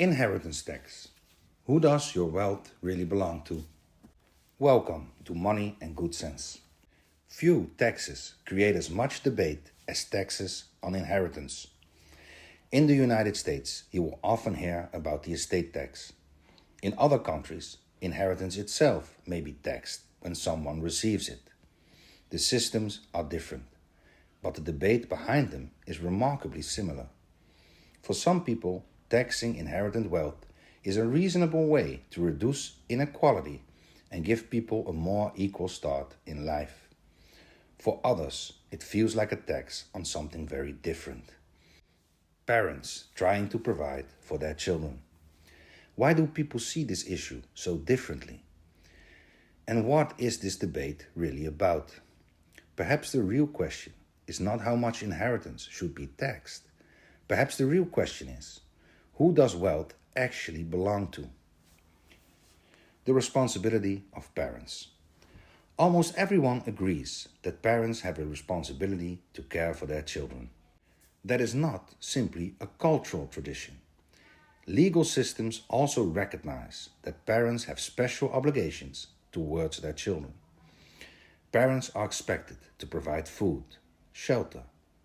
Inheritance tax. Who does your wealth really belong to? Welcome to Money and Good Sense. Few taxes create as much debate as taxes on inheritance. In the United States, you will often hear about the estate tax. In other countries, inheritance itself may be taxed when someone receives it. The systems are different, but the debate behind them is remarkably similar. For some people, taxing inherited wealth is a reasonable way to reduce inequality and give people a more equal start in life. For others, it feels like a tax on something very different. Parents trying to provide for their children. Why do people see this issue so differently? And what is this debate really about? Perhaps the real question is not how much inheritance should be taxed. Perhaps the real question is, who does wealth actually belong to? The responsibility of parents. Almost everyone agrees that parents have a responsibility to care for their children. That is not simply a cultural tradition. Legal systems also recognize that parents have special obligations towards their children. Parents are expected to provide food, shelter,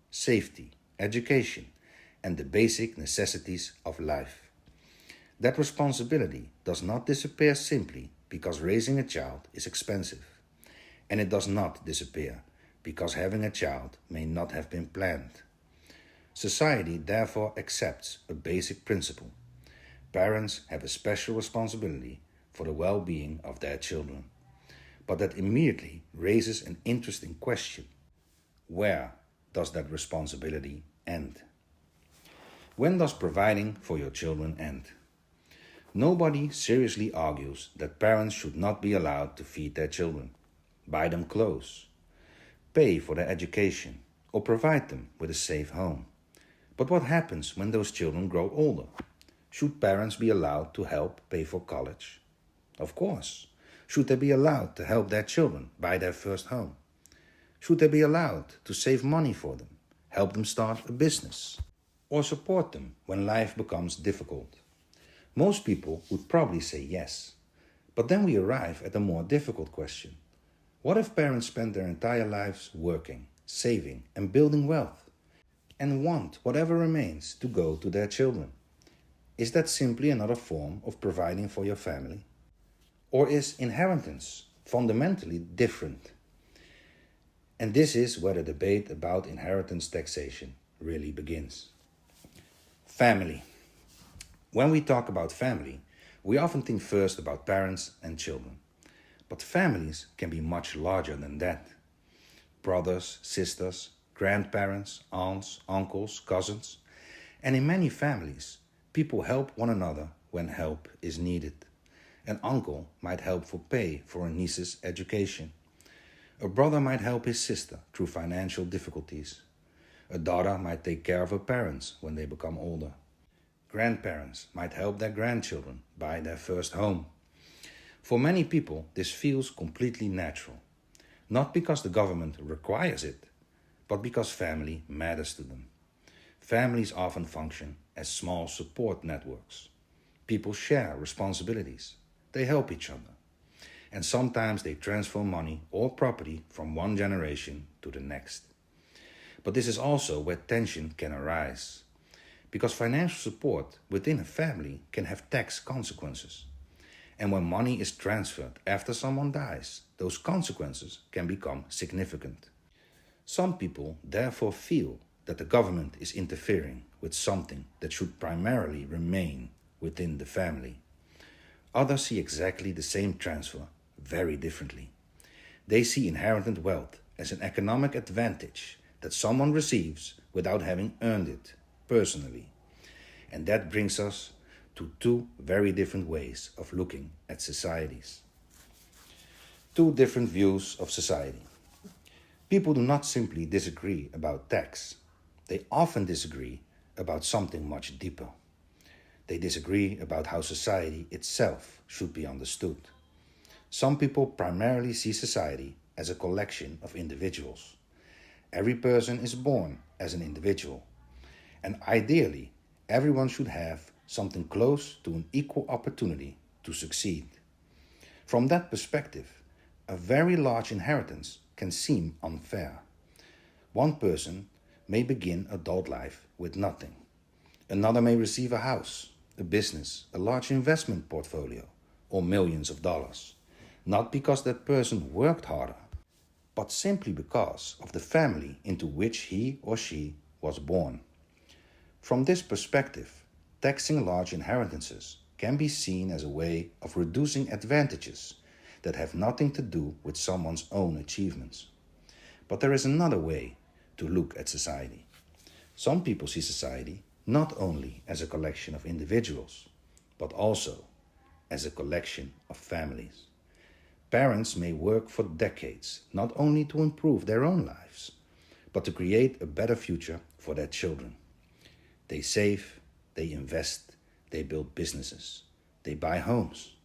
safety, education, and the basic necessities of life. That responsibility does not disappear simply because raising a child is expensive. And it does not disappear because having a child may not have been planned. Society therefore accepts a basic principle. Parents have a special responsibility for the well-being of their children. But that immediately raises an interesting question. Where does that responsibility end? When does providing for your children end? Nobody seriously argues that parents should not be allowed to feed their children, buy them clothes, pay for their education, or provide them with a safe home. But what happens when those children grow older? Should parents be allowed to help pay for college? Of course. Should they be allowed to help their children buy their first home? Should they be allowed to save money for them, help them start a business, or support them when life becomes difficult? Most people would probably say yes. But then we arrive at a more difficult question. What if parents spend their entire lives working, saving, and building wealth, and want whatever remains to go to their children? Is that simply another form of providing for your family? Or is inheritance fundamentally different? And this is where the debate about inheritance taxation really begins. Family. When we talk about family, we often think first about parents and children. But families can be much larger than that. Brothers, sisters, grandparents, aunts, uncles, cousins. And in many families, people help one another when help is needed. An uncle might help pay for a niece's education. A brother might help his sister through financial difficulties. A daughter might take care of her parents when they become older. Grandparents might help their grandchildren buy their first home. For many people, this feels completely natural. Not because the government requires it, but because family matters to them. Families often function as small support networks. People share responsibilities. They help each other. And sometimes they transfer money or property from one generation to the next. But this is also where tension can arise. Because financial support within a family can have tax consequences. And when money is transferred after someone dies, those consequences can become significant. Some people therefore feel that the government is interfering with something that should primarily remain within the family. Others see exactly the same transfer very differently. They see inherited wealth as an economic advantage that someone receives without having earned it personally. And that brings us to two very different ways of looking at societies. Two different views of society. People do not simply disagree about tax. They often disagree about something much deeper. They disagree about how society itself should be understood. Some people primarily see society as a collection of individuals. Every person is born as an individual. And ideally, everyone should have something close to an equal opportunity to succeed. From that perspective, a very large inheritance can seem unfair. One person may begin adult life with nothing. Another may receive a house, a business, a large investment portfolio, or millions of dollars, not because that person worked harder, but simply because of the family into which he or she was born. From this perspective, taxing large inheritances can be seen as a way of reducing advantages that have nothing to do with someone's own achievements. But there is another way to look at society. Some people see society not only as a collection of individuals, but also as a collection of families. Parents may work for decades not only to improve their own lives, but to create a better future for their children. They save, they invest, they build businesses, they buy homes,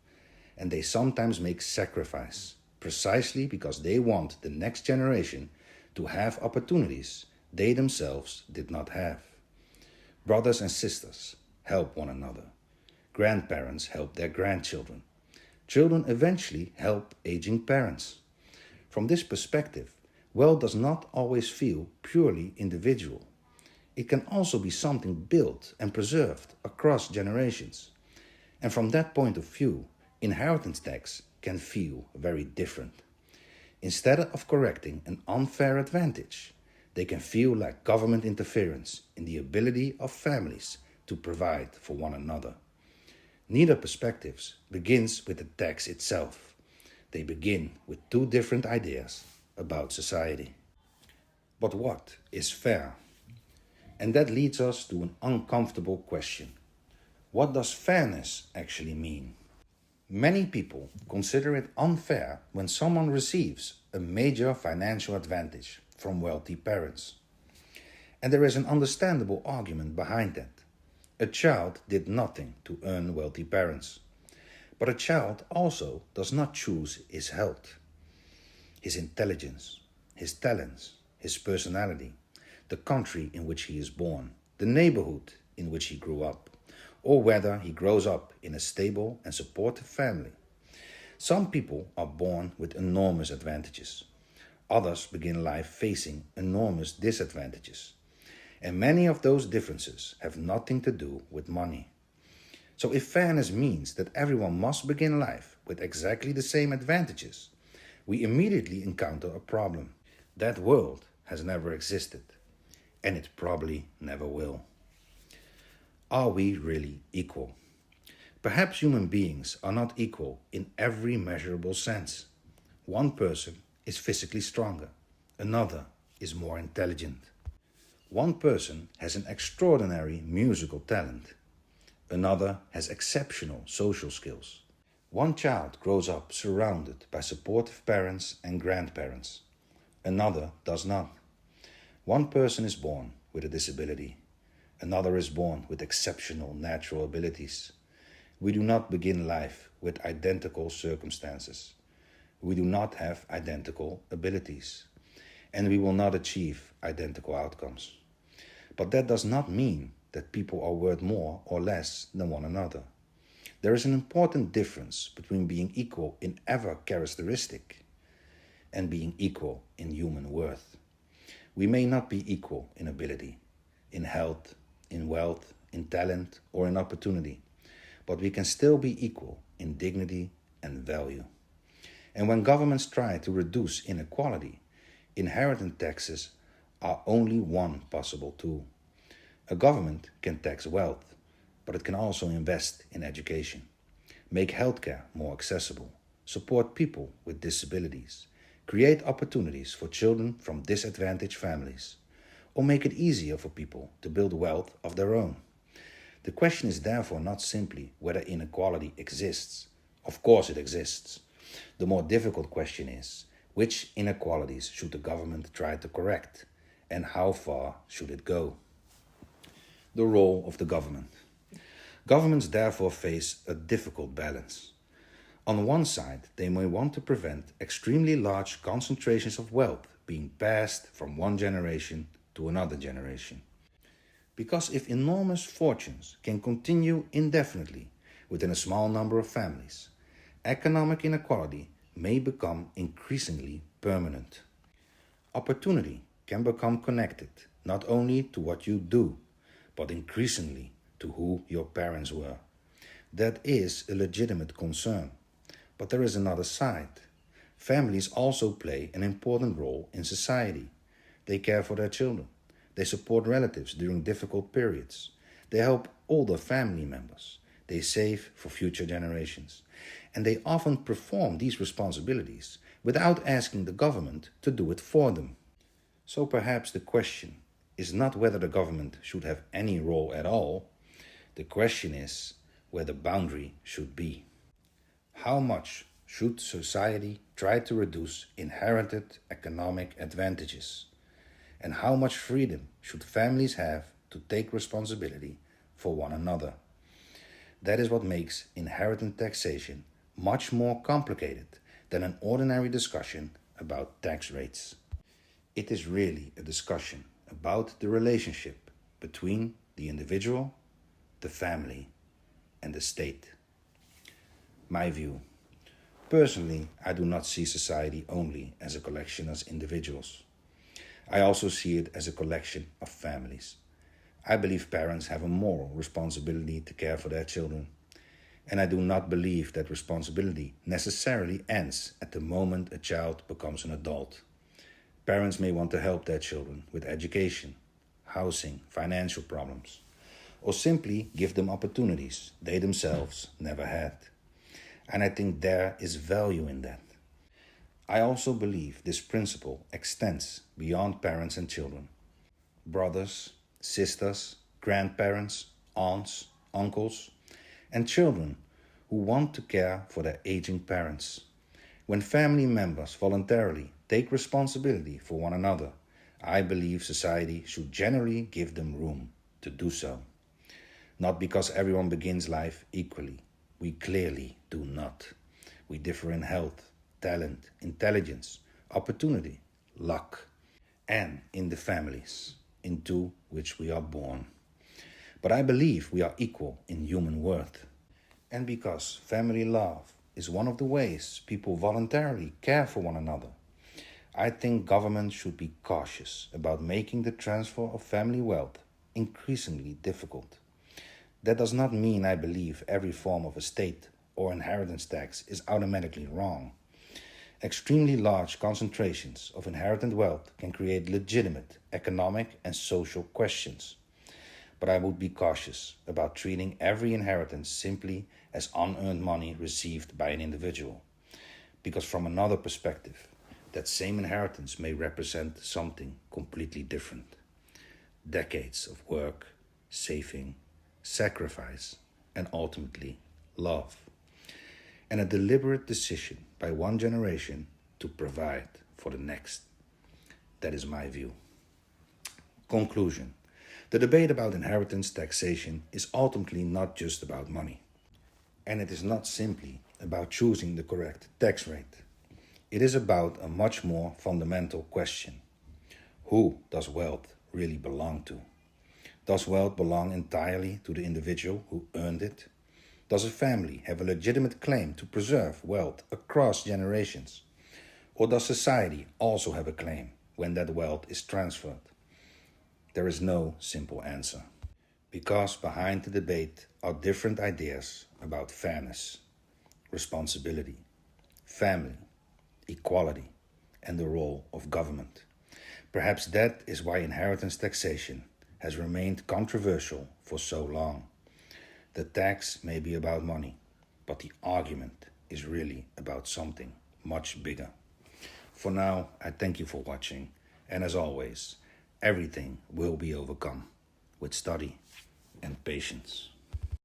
and they sometimes make sacrifice precisely because they want the next generation to have opportunities they themselves did not have. Brothers and sisters help one another. Grandparents help their grandchildren. Children eventually help aging parents. From this perspective, wealth does not always feel purely individual. It can also be something built and preserved across generations. And from that point of view, inheritance tax can feel very different. Instead of correcting an unfair advantage, they can feel like government interference in the ability of families to provide for one another. Neither perspectives begins with the tax itself. They begin with two different ideas about society. But what is fair? And that leads us to an uncomfortable question. What does fairness actually mean? Many people consider it unfair when someone receives a major financial advantage from wealthy parents. And there is an understandable argument behind that. A child did nothing to earn wealthy parents. But a child also does not choose his health, his intelligence, his talents, his personality, the country in which he is born, the neighborhood in which he grew up, or whether he grows up in a stable and supportive family. Some people are born with enormous advantages. Others begin life facing enormous disadvantages. And many of those differences have nothing to do with money. So if fairness means that everyone must begin life with exactly the same advantages, we immediately encounter a problem. That world has never existed, and it probably never will. Are we really equal? Perhaps human beings are not equal in every measurable sense. One person is physically stronger, another is more intelligent. One person has an extraordinary musical talent, another has exceptional social skills. One child grows up surrounded by supportive parents and grandparents, another does not. One person is born with a disability, another is born with exceptional natural abilities. We do not begin life with identical circumstances. We do not have identical abilities, and we will not achieve identical outcomes. But that does not mean that people are worth more or less than one another. There is an important difference between being equal in every characteristic and being equal in human worth. We may not be equal in ability, in health, in wealth, in talent, or in opportunity, but we can still be equal in dignity and value. And when governments try to reduce inequality, inheritance taxes are only one possible tool. A government can tax wealth, but it can also invest in education, make healthcare more accessible, support people with disabilities, create opportunities for children from disadvantaged families, or make it easier for people to build wealth of their own. The question is therefore not simply whether inequality exists. Of course it exists. The more difficult question is, which inequalities should the government try to correct, and how far should it go? The role of the government. Governments therefore face a difficult balance. On one side, they may want to prevent extremely large concentrations of wealth being passed from one generation to another generation. Because if enormous fortunes can continue indefinitely within a small number of families, economic inequality may become increasingly permanent. Opportunity can become connected not only to what you do, but increasingly to who your parents were. That is a legitimate concern. But there is another side. Families also play an important role in society. They care for their children. They support relatives during difficult periods. They help older family members. They save for future generations. And they often perform these responsibilities without asking the government to do it for them. So perhaps the question is not whether the government should have any role at all. The question is where the boundary should be. How much should society try to reduce inherited economic advantages? And how much freedom should families have to take responsibility for one another? That is what makes inheritance taxation much more complicated than an ordinary discussion about tax rates. It is really a discussion about the relationship between the individual, the family, and the state. My view. Personally, I do not see society only as a collection of individuals. I also see it as a collection of families. I believe parents have a moral responsibility to care for their children. And I do not believe that responsibility necessarily ends at the moment a child becomes an adult. Parents may want to help their children with education, housing, financial problems, or simply give them opportunities they themselves never had. And I think there is value in that. I also believe this principle extends beyond parents and children. Brothers, sisters, grandparents, aunts, uncles, and children who want to care for their aging parents. When family members voluntarily take responsibility for one another, I believe society should generally give them room to do so. Not because everyone begins life equally. We clearly do not. We differ in health, talent, intelligence, opportunity, luck, and in the families into which we are born. But I believe we are equal in human worth. And because family love is one of the ways people voluntarily care for one another, I think government should be cautious about making the transfer of family wealth increasingly difficult. That does not mean I believe every form of estate or inheritance tax is automatically wrong. Extremely large concentrations of inherited wealth can create legitimate economic and social questions. But I would be cautious about treating every inheritance simply as unearned money received by an individual. Because from another perspective, that same inheritance may represent something completely different. Decades of work, saving, sacrifice, and ultimately love. And a deliberate decision by one generation to provide for the next. That is my view. Conclusion. The debate about inheritance taxation is ultimately not just about money. And it is not simply about choosing the correct tax rate. It is about a much more fundamental question. Who does wealth really belong to? Does wealth belong entirely to the individual who earned it? Does a family have a legitimate claim to preserve wealth across generations? Or does society also have a claim when that wealth is transferred? There is no simple answer, because behind the debate are different ideas about fairness, responsibility, family, equality, and the role of government. Perhaps that is why inheritance taxation has remained controversial for so long. The tax may be about money, but the argument is really about something much bigger. For now, I thank you for watching, and as always, everything will be overcome with study and patience.